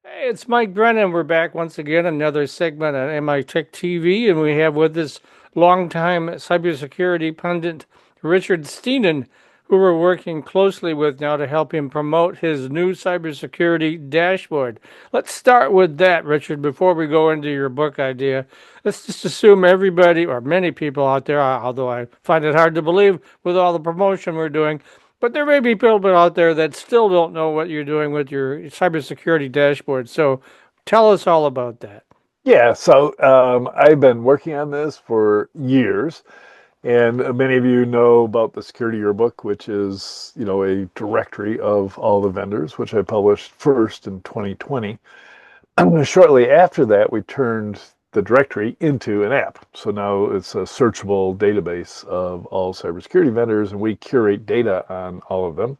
Hey, it's Mike Brennan. We're back once again, another segment on MITechTV, and we have with us longtime cybersecurity pundit Richard Stiennon, who we're working closely with now to help him promote his new cybersecurity dashboard. Let's start with that, Richard, before we go into your book idea. Let's just assume everybody, or many people out there, although I find it hard to believe with all the promotion we're doing, but there may be people out there that still don't know what you're doing with your cybersecurity dashboard. So tell us all about that. Yeah, so I've been working on this for years, and many of you know about the Security Yearbook, which is, a directory of all the vendors, which I published first in 2020. Shortly after that, we turned the directory into an app. So now it's a searchable database of all cybersecurity vendors, and we curate data on all of them.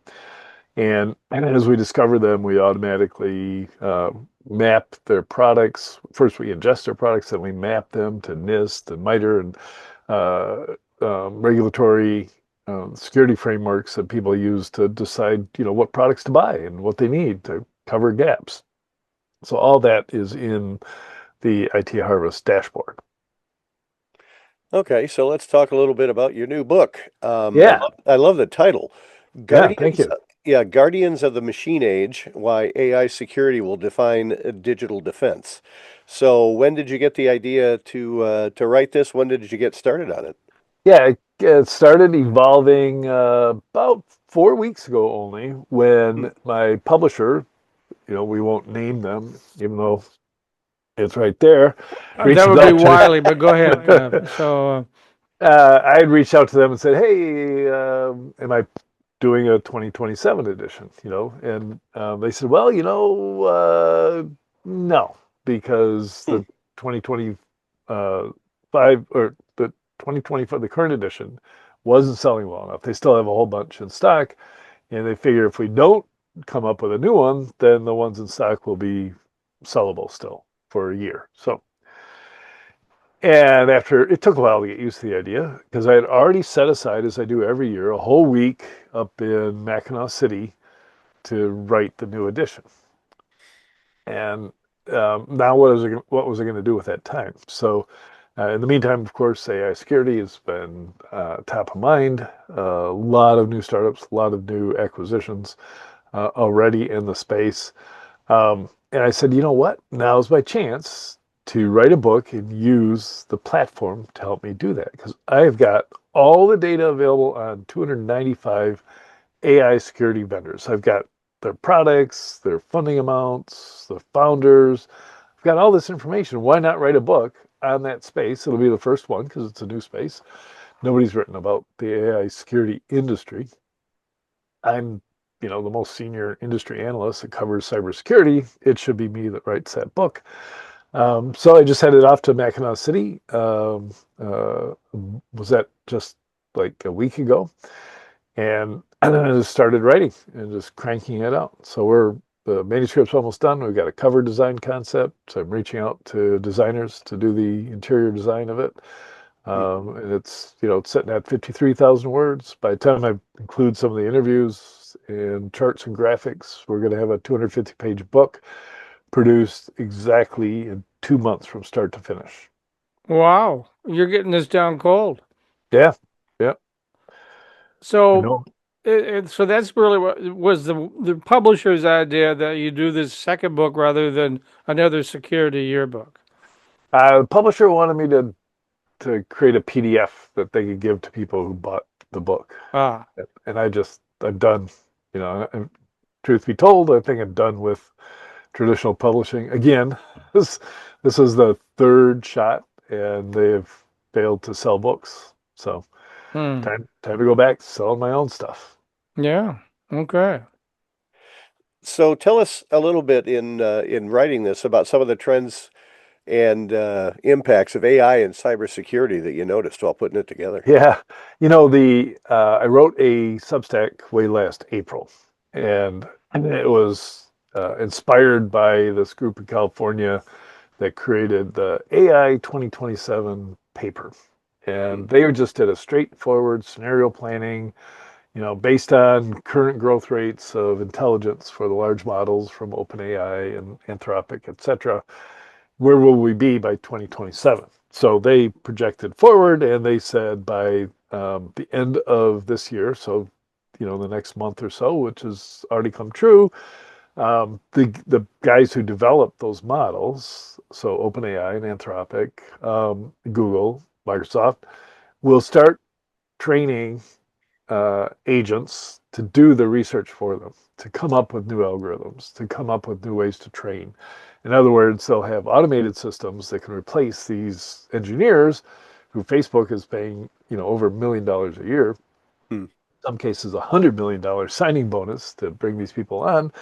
And as we discover them, we automatically map their products. First, we ingest their products, then we map them to NIST and MITRE and regulatory security frameworks that people use to decide, what products to buy and what they need to cover gaps. So all that is in the IT Harvest dashboard. Okay, so let's talk a little bit about your new book. Yeah, I love the title, yeah, thank Guardians. you. Yeah, Guardians of the Machine Age: Why AI Security Will Define Digital Defense. So, when did you get the idea to write this? When did you get started on it? Yeah, it started evolving about 4 weeks ago only Hmm. when my publisher, we won't name them, even though it's right there, That reached would be out Wiley, but go to. ahead. So I had reached out to them and said, "Hey, am I doing a 2027 edition?" And they said, "Well, no, because Hmm. the 2025 or the 2025, the current edition wasn't selling well enough. They still have a whole bunch in stock, and they figure if we don't come up with a new one, then the ones in stock will be sellable still for a year." And after it took a while to get used to the idea because I had already set aside, as I do every year, a whole week up in Mackinac City to write the new edition. And now, what was I going to do with that time? So, in the meantime, of course, AI security has been top of mind. A lot of new startups, a lot of new acquisitions already in the space. And I said, you know what? Now's my chance to write a book and use the platform to help me do that because I've got all the data available on 295 AI security vendors. I've got their products, their funding amounts, the founders. I've got all this information. Why not write a book on that space? It'll be the first one because it's a new space. Nobody's written about the AI security industry. I'm, the most senior industry analyst that covers cybersecurity. It should be me that writes that book. So I just headed off to Mackinac City. Was that just like a week ago? And then I just started writing and just cranking it out. So the manuscript's almost done. We've got a cover design concept. So I'm reaching out to designers to do the interior design of it. Hmm. And it's sitting at 53,000 words. By the time I include some of the interviews and charts and graphics, we're going to have a 250-page book produced exactly in 2 months from start to finish. wow, you're getting this down cold. Yeah, yeah, I So know. so that's really what was the publisher's idea that you do this second book rather than another security yearbook. The publisher wanted me to create a PDF that they could give to people who bought the book. Ah, And I'm done, and truth be told, I think I'm done with traditional publishing. Again, this this is the third shot and they've failed to sell books. So hmm. time to go back to selling my own stuff. Yeah. Okay. So, tell us a little bit in writing this about some of the trends and impacts of AI and cybersecurity that you noticed while putting it together. Yeah, the I wrote a Substack way last April, and it was inspired by this group in California that created the AI 2027 paper. Hmm. And they just did a straightforward scenario planning, based on current growth rates of intelligence for the large models from OpenAI and Anthropic, et cetera, where will we be by 2027? So they projected forward and they said by the end of this year, so the next month or so, which has already come true, the guys who developed those models, so OpenAI and Anthropic, Google, Microsoft, will start training agents to do the research for them, to come up with new algorithms, to come up with new ways to train. In other words, they'll have automated systems that can replace these engineers who Facebook is paying, over $1 million a year, Hmm. in some cases $100 million signing bonus to bring these people on.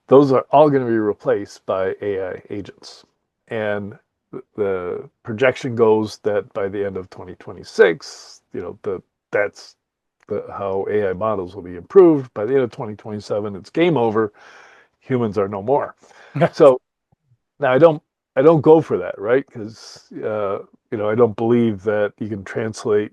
Those are all going to be replaced by AI agents. And the projection goes that by the end of 2026, that's how AI models will be improved. By the end of 2027, it's game over. Humans are no more. So now I don't go for that, right? Because I don't believe that you can translate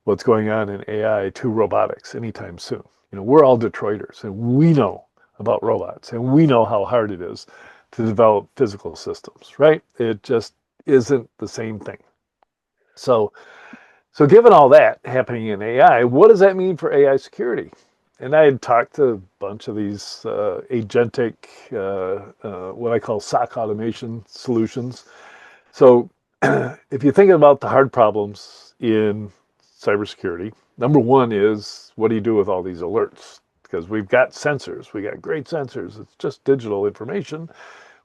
what's going on in AI to robotics anytime soon. We're all Detroiters, and we know about robots, and we know how hard it is to develop physical systems, right? It just isn't the same thing. So given all that happening in AI, what does that mean for AI security? And I had talked to a bunch of these agentic, what I call SOC automation solutions. So if you think about the hard problems in cybersecurity, number one is, what do you do with all these alerts? Because we've got sensors, we got great sensors. It's just digital information.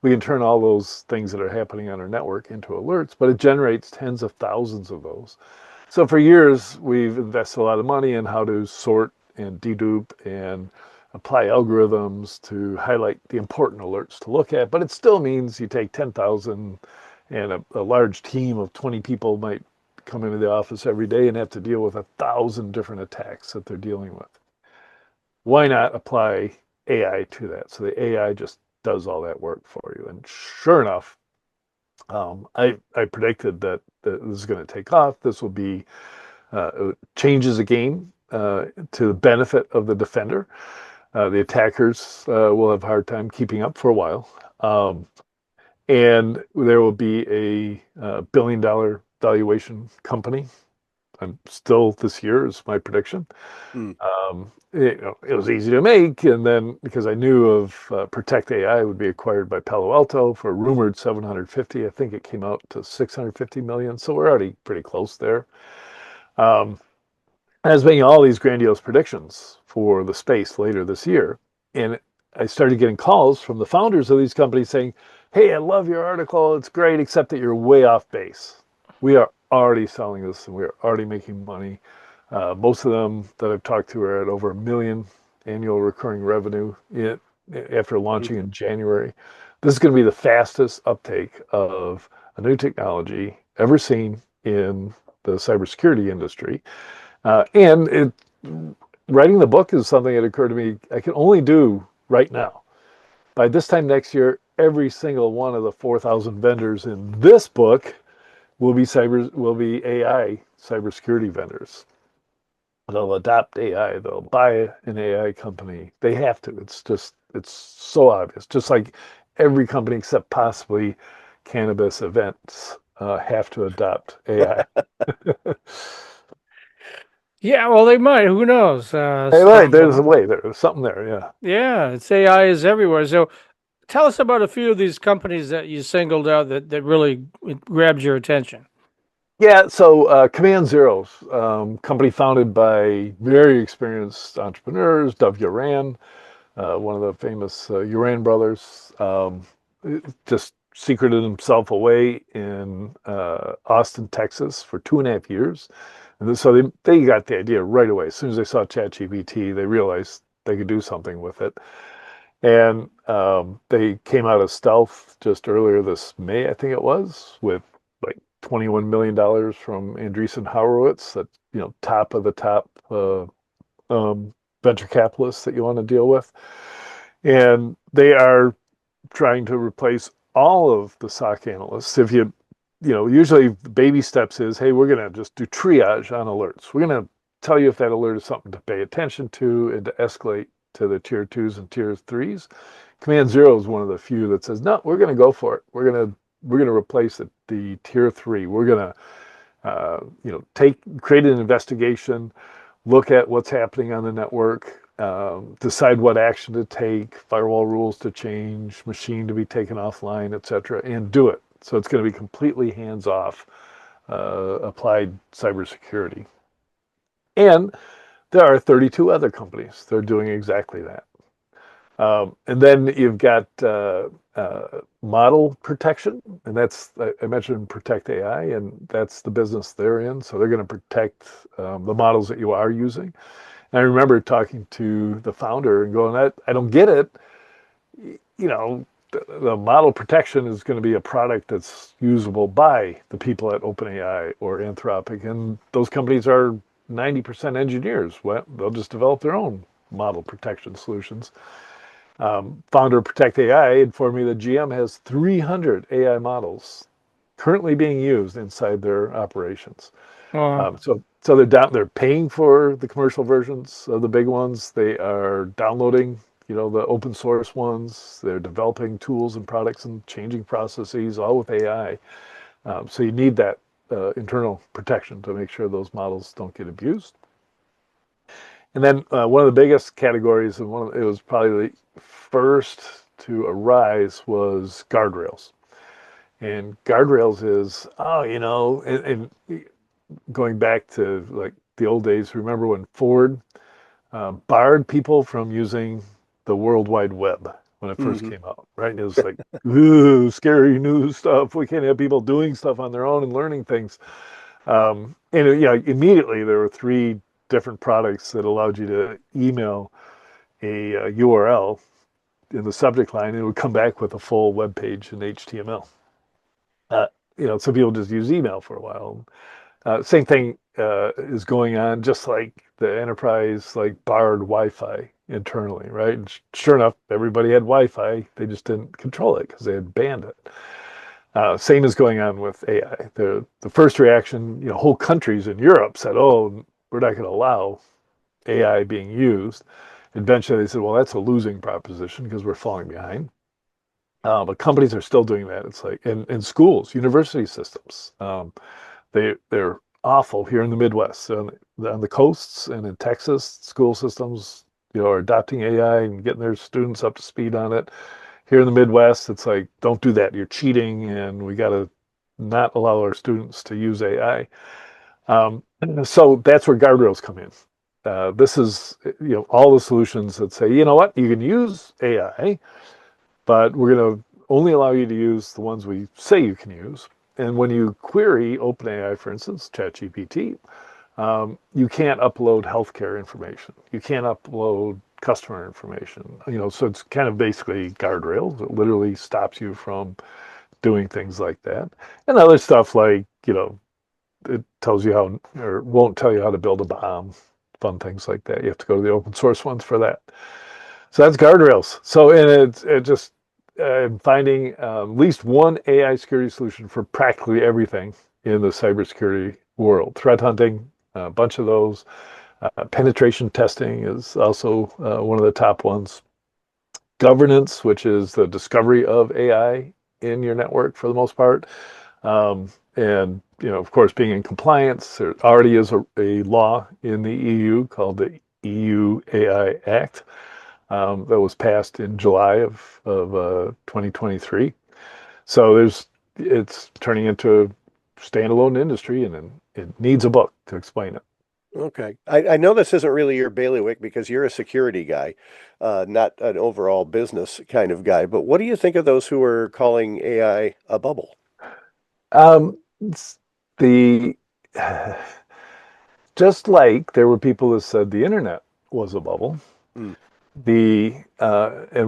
We can turn all those things that are happening on our network into alerts, but it generates tens of thousands of those. So for years, we've invested a lot of money in how to sort and dedupe and apply algorithms to highlight the important alerts to look at. But it still means you take 10,000 and a large team of 20 people might come into the office every day and have to deal with 1,000 different attacks that they're dealing with. Why not apply AI to that? So the AI just does all that work for you. And sure enough, I predicted that this is going to take off. This will be changes the game to the benefit of the defender. The attackers will have a hard time keeping up for a while. And there will be a billion-dollar valuation company. I'm still this year is my prediction. Hmm. It was easy to make, and then because I knew of Protect AI would be acquired by Palo Alto for rumored 750, I think it came out to 650 million. So we're already pretty close there. I was making all these grandiose predictions for the space later this year, and I started getting calls from the founders of these companies saying, "Hey, I love your article. It's great, except that you're way off base. We are already selling this, and we are already making money. Most of them that I've talked to are at over $1 million annual recurring revenue after launching in January. This is going to be the fastest uptake of a new technology ever seen in the cybersecurity industry." And writing the book is something that occurred to me I can only do right now. By this time next year, every single one of the 4,000 vendors in this book will be AI cybersecurity vendors. They'll adopt AI. They'll buy an AI company. They have to. It's so obvious. Just like every company except possibly cannabis events have to adopt AI. Yeah, well, they might. Who knows? Hey, right, there's a way. There's something there. Yeah. Yeah, it's AI is everywhere. So tell us about a few of these companies that you singled out that really grabbed your attention. Yeah, so Command Zero's company founded by very experienced entrepreneurs, Dov Uran, one of the famous Uran brothers, just secreted himself away in Austin, Texas for 2.5 years. And so they got the idea right away. As soon as they saw ChatGPT, they realized they could do something with it. And they came out of stealth just earlier this May, I think it was, with like $21 million from Andreessen Horowitz, that top of the top venture capitalists that you want to deal with. And they are trying to replace all of the SOC analysts. Usually the baby steps is, hey, we're going to just do triage on alerts. We're going to tell you if that alert is something to pay attention to and to escalate to the tier 2s and tier 3s. Command 0 is one of the few that says, no, we're going to go for it. We're going to replace the tier 3. We're going to create an investigation, look at what's happening on the network, decide what action to take, firewall rules to change, machine to be taken offline, etc., and do it. So it's going to be completely hands-off applied cybersecurity. And there are 32 other companies that are doing exactly that. And then you've got model protection, and that's, I mentioned Protect AI, and that's the business they're in. So they're going to protect the models that you are using. And I remember talking to the founder and going, I don't get it. The model protection is going to be a product that's usable by the people at OpenAI or Anthropic, and those companies are 90% engineers. Well, they'll just develop their own model protection solutions. Founder of Protect AI informed me that GM has 300 AI models currently being used inside their operations. So they're paying for the commercial versions of the big ones. They are downloading, the open source ones. They're developing tools and products and changing processes, all with AI. So you need that internal protection to make sure those models don't get abused. And then one of the biggest categories, and it was probably the first to arise, was guardrails. And guardrails is, and going back to like the old days, remember when Ford barred people from using the World Wide Web when it first came out, right? And it was like, ooh, scary new stuff. We can't have people doing stuff on their own and learning things. And immediately there were 3 different products that allowed you to email a URL in the subject line, and it would come back with a full web page in HTML. Some people just use email for a while. Same thing is going on, just like the enterprise barred Wi-Fi internally, right? And sure enough, everybody had Wi-Fi. They just didn't control it because they had banned it. Same is going on with AI. The first reaction, whole countries in Europe said, "Oh, we're not going to allow AI being used." Eventually, they said, "Well, that's a losing proposition because we're falling behind." But companies are still doing that. It's like in schools, university systems. They're awful here in the Midwest, on the coasts and in Texas. School systems, are adopting AI and getting their students up to speed on it. Here in the Midwest, it's like, don't do that. You're cheating, and we got to not allow our students to use AI. So that's where guardrails come in. This is, all the solutions that say, you know what, you can use AI, but we're going to only allow you to use the ones we say you can use. And when you query OpenAI, for instance, ChatGPT, you can't upload healthcare information. You can't upload customer information. So it's kind of basically guardrails. It literally stops you from doing things like that. And other stuff like, it tells you how, or won't tell you how to build a bomb, fun things like that. You have to go to the open source ones for that. So that's guardrails. So, and it just, finding at least one AI security solution for practically everything in the cybersecurity world. Threat hunting, a bunch of those. Penetration testing is also one of the top ones. Governance, which is the discovery of AI in your network for the most part. And, of course, being in compliance. There already is a law in the EU called the EU AI Act. That was passed in July of 2023. So it's turning into a standalone industry, and it needs a book to explain it. Okay. I know this isn't really your bailiwick because you're a security guy, not an overall business kind of guy. But what do you think of those who are calling AI a bubble? The just like there were people who said the internet was a bubble. And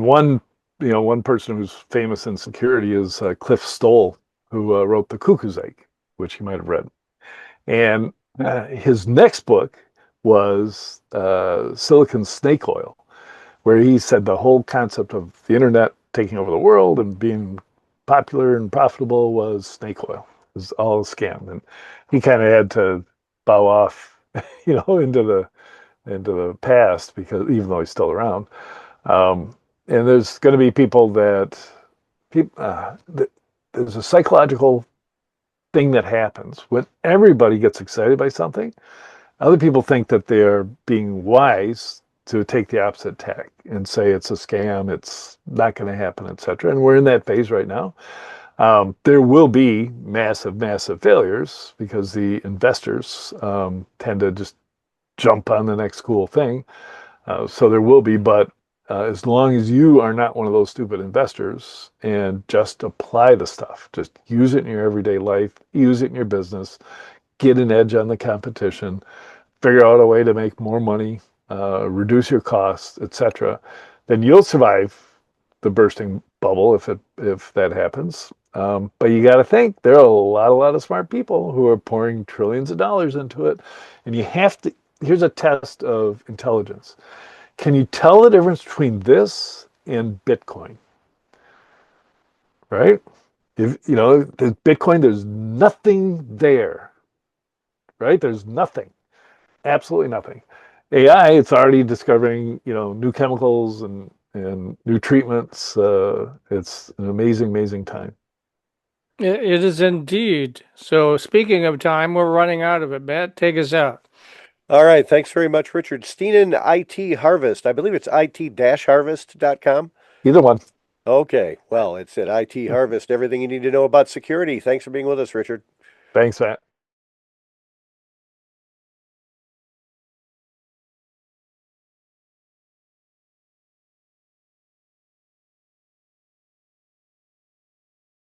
one person who's famous in security is Cliff Stoll, who wrote The Cuckoo's Egg, which you might have read. And his next book was Silicon Snake Oil, where he said the whole concept of the internet taking over the world and being popular and profitable was snake oil. It was all a scam. And he kind of had to bow off into the past, because even though he's still around. And there's going to be people that there's a psychological thing that happens when everybody gets excited by something. Other people think that they're being wise to take the opposite tack and say it's a scam, it's not going to happen, etc. And we're in that phase right now. There will be massive, massive failures because the investors tend to just jump on the next cool thing. So there will be, but as long as you are not one of those stupid investors and just apply the stuff, just use it in your everyday life, use it in your business, get an edge on the competition, figure out a way to make more money, reduce your costs, etc., then you'll survive the bursting bubble if that happens. But you got to think there are a lot of smart people who are pouring trillions of dollars into it, and you have to. Here's a test of intelligence. Can you tell the difference between this and Bitcoin? Right? If there's Bitcoin, there's nothing there. Right? There's nothing. Absolutely nothing. AI, it's already discovering, new chemicals and new treatments. It's an amazing, amazing time. It is indeed. So speaking of time, we're running out of it. Matt, take us out. All right. Thanks very much, Richard Stiennon, IT Harvest. I believe it's it-harvest.com. Either one. Okay. Well, it's at IT Harvest. Everything you need to know about security. Thanks for being with us, Richard. Thanks, Matt.